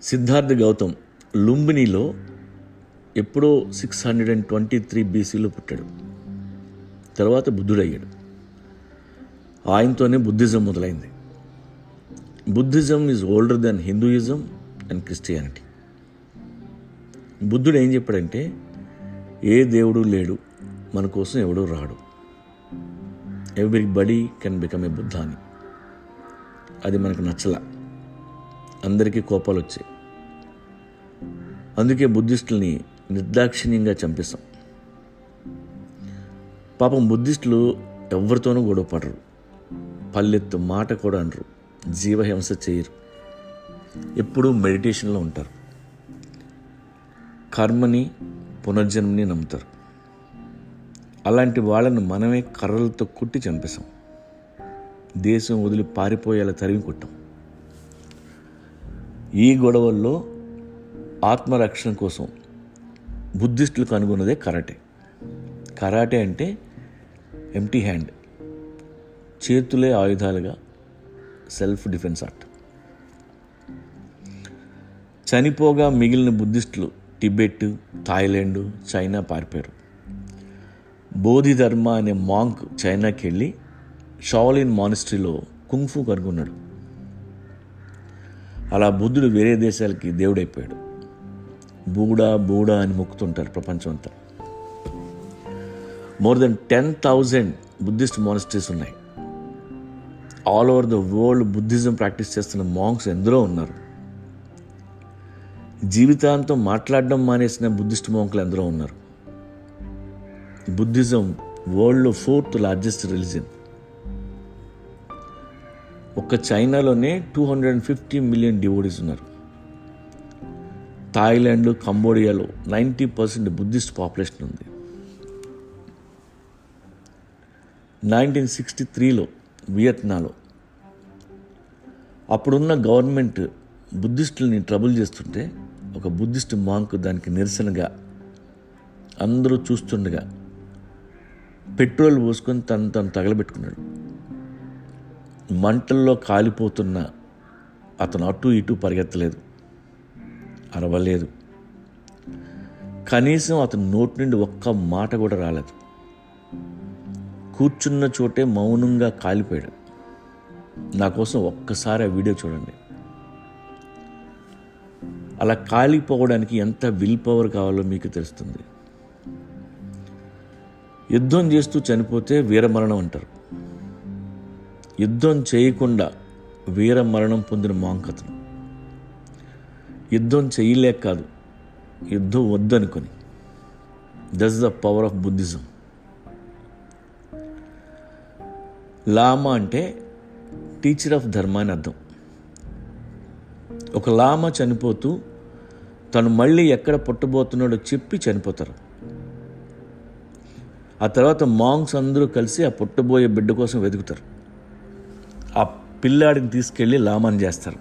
సిద్ధార్థ గౌతమ్ లుంబినిలో ఎప్పుడో 623 BCలో పుట్టాడు. తర్వాత బుద్ధుడయ్యాడు. ఆయనతోనే బుద్ధిజం మొదలైంది. Buddhism is older than Hinduism and Christianity. బుద్ధుడు ఏం చెప్పాడంటే, ఏ దేవుడు లేడు, మన కోసం ఎవడూ రాడు, everybody can become a Buddha అని. అది మనకు నచ్చల, అందరికీ కోపాలు వచ్చాయి. అందుకే బుద్ధిస్టుల్ని నిర్దాక్షిణ్యంగా చంపేశాం. పాపం బుద్ధిస్టులు ఎవరితోనూ గొడవ పడరు, పల్లెత్తు మాట కూడా అనరు, జీవహింస చేయరు, ఎప్పుడూ మెడిటేషన్లో ఉంటారు, కర్మని పునర్జన్మని నమ్ముతారు. అలాంటి వాళ్ళను మనమే కర్రలతో కుట్టి చంపేశాం. దేశం వదిలి పారిపోయేలా తరిమి కొట్టాం. ఈ గొడవల్లో ఆత్మరక్షణ కోసం బుద్ధిస్టులు కనుగొన్నదే కరాటే. కరాటే అంటే ఎంప్టీ హ్యాండ్, చేతులే ఆయుధాలుగా సెల్ఫ్ డిఫెన్స్ ఆర్ట్. చనిపోగా మిగిలిన బుద్ధిస్టులు టిబెట్, థాయిలాండ్, చైనా పారిపోయారు. బోధిధర్మ అనే మాంక్ చైనాకి వెళ్ళి షావలిన్ మానిస్ట్రీలో కుంగ్ఫూ కనుగొన్నాడు. అలా బుద్ధుడు వేరే దేశాలకి దేవుడైపోయాడు. బూడా అని మొక్కుతుంటారు ప్రపంచం అంతా. మోర్ దెన్ 10,000 బుద్ధిస్ట్ మానిస్ట్రీస్ ఉన్నాయి. All over the world Buddhism practice చేస్తున్న మాంక్స్ ఎందరో ఉన్నారు. జీవితాంతం మాట్లాడడం మానేసిన బుద్ధిస్ట్ మాంకులు ఎందరో ఉన్నారు. బుద్ధిజం వరల్డ్లో 4th లార్జెస్ట్ రిలీజియన్. ఒక్క చైనాలోనే 250 మిలియన్ డివోటీస్ ఉన్నారు. థాయిలాండ్, కంబోడియాలో 90% బుద్ధిస్ట్ పాపులేషన్ ఉంది. 1963లో వియత్నాంలో అప్పుడున్న గవర్నమెంట్ బుద్ధిస్టులని ట్రబుల్ చేస్తుంటే ఒక బుద్ధిస్ట్ మాంక్ దానికి నిరసనగా అందరూ చూస్తుండగా పెట్రోల్ పోసుకొని తను తగలబెట్టుకున్నాడు. మంటల్లో కాలిపోతున్న అతను అటు ఇటు పరిగెత్తలేదు, అరవలేదు, కనీసం అతని నోటి నుండి ఒక్క మాట కూడా రాలేదు. కూర్చున్న చోటే మౌనంగా కాలిపోయాడు. నా కోసం ఒక్కసారి ఆ వీడియో చూడండి. అలా కాలిపోవడానికి ఎంత విల్ పవర్ కావాలో మీకు తెలుస్తుంది. యుద్ధం చేస్తూ చనిపోతే వీరమరణం అంటారు. యుద్ధం చేయకుండా వీరమరణం పొందిన మాంక్ అతను. యుద్ధం చేయలేక కాదు, యుద్ధం వద్దనుకొని. That's the power of Buddhism. Lama అంటే టీచర్ ఆఫ్ ధర్మ అని అర్థం. ఒక లామా చనిపోతూ తను మళ్ళీ ఎక్కడ పుట్టబోతున్నాడో చెప్పి చనిపోతారు. ఆ తర్వాత మాంక్స్ అందరూ కలిసి ఆ పుట్టబోయే బిడ్డ కోసం వెతుకుతారు. ఆ పిల్లాడిని తీసుకెళ్ళి లామాని చేస్తారు.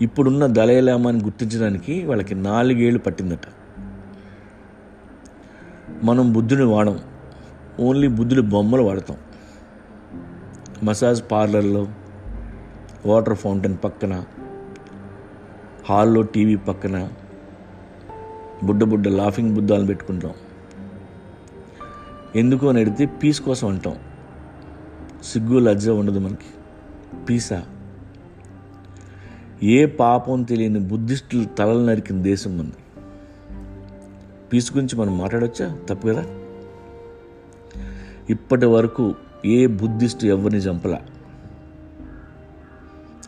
ఇప్పుడున్న దలైలామాని గుర్తించడానికి వాళ్ళకి 4 ఏళ్ళు పట్టిందట. మనం బుద్ధుని వాడం, ఓన్లీ బుద్ధుడి బొమ్మలు వాడతాం. మసాజ్ పార్లర్లో, వాటర్ ఫౌంటైన్ పక్కన, హాల్లో టీవీ పక్కన బుడ్డ లాఫింగ్ బుద్ధాలను పెట్టుకుంటాం. ఎందుకు అని అడిగితే పీస్ కోసం అంటాం. సిగ్గు లజ్జ ఉండదు మనకి. పీసా? ఏ పాపం తెలియని బుద్ధిస్టులు తలలు నరికిన దేశం ఉంది. పీస్ గురించి మనం మాట్లాడవచ్చా? తప్పు కదా. ఇప్పటి వరకు ఏ బుద్ధిస్టు ఎవరిని చంపలా.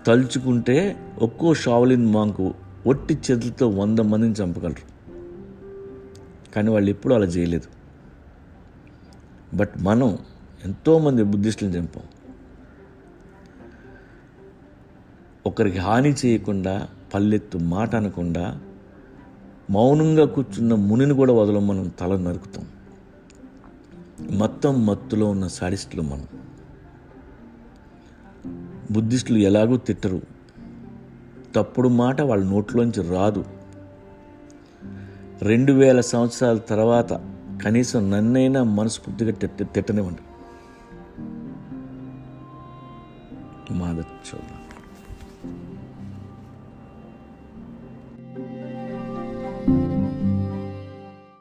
తలుచుకుంటే ఒక్కో షావలిన్ మాంకు ఒట్టి చేతులతో 100 మందిని చంపగలరు. కానీ వాళ్ళు ఎప్పుడూ అలా చేయలేదు. బట్ మనం ఎంతోమంది బుద్ధిస్టులను చంపాం. ఒకరికి హాని చేయకుండా, పల్లెత్తు మాట అనకుండా, మౌనంగా కూర్చున్న మునిని కూడా వదలం. మనం తల నరుకుతాం. మొత్తం మత్తులో ఉన్న సాడిస్టులు మనం. బుద్ధిస్టులు ఎలాగూ తిట్టరు, తప్పుడు మాట వాళ్ళ నోట్లోంచి రాదు. 2000 సంవత్సరాల తర్వాత కనీసం నన్నైనా మనస్ఫూర్తిగా తిట్టనివ్వండి. మాదత్ చూద్దాం.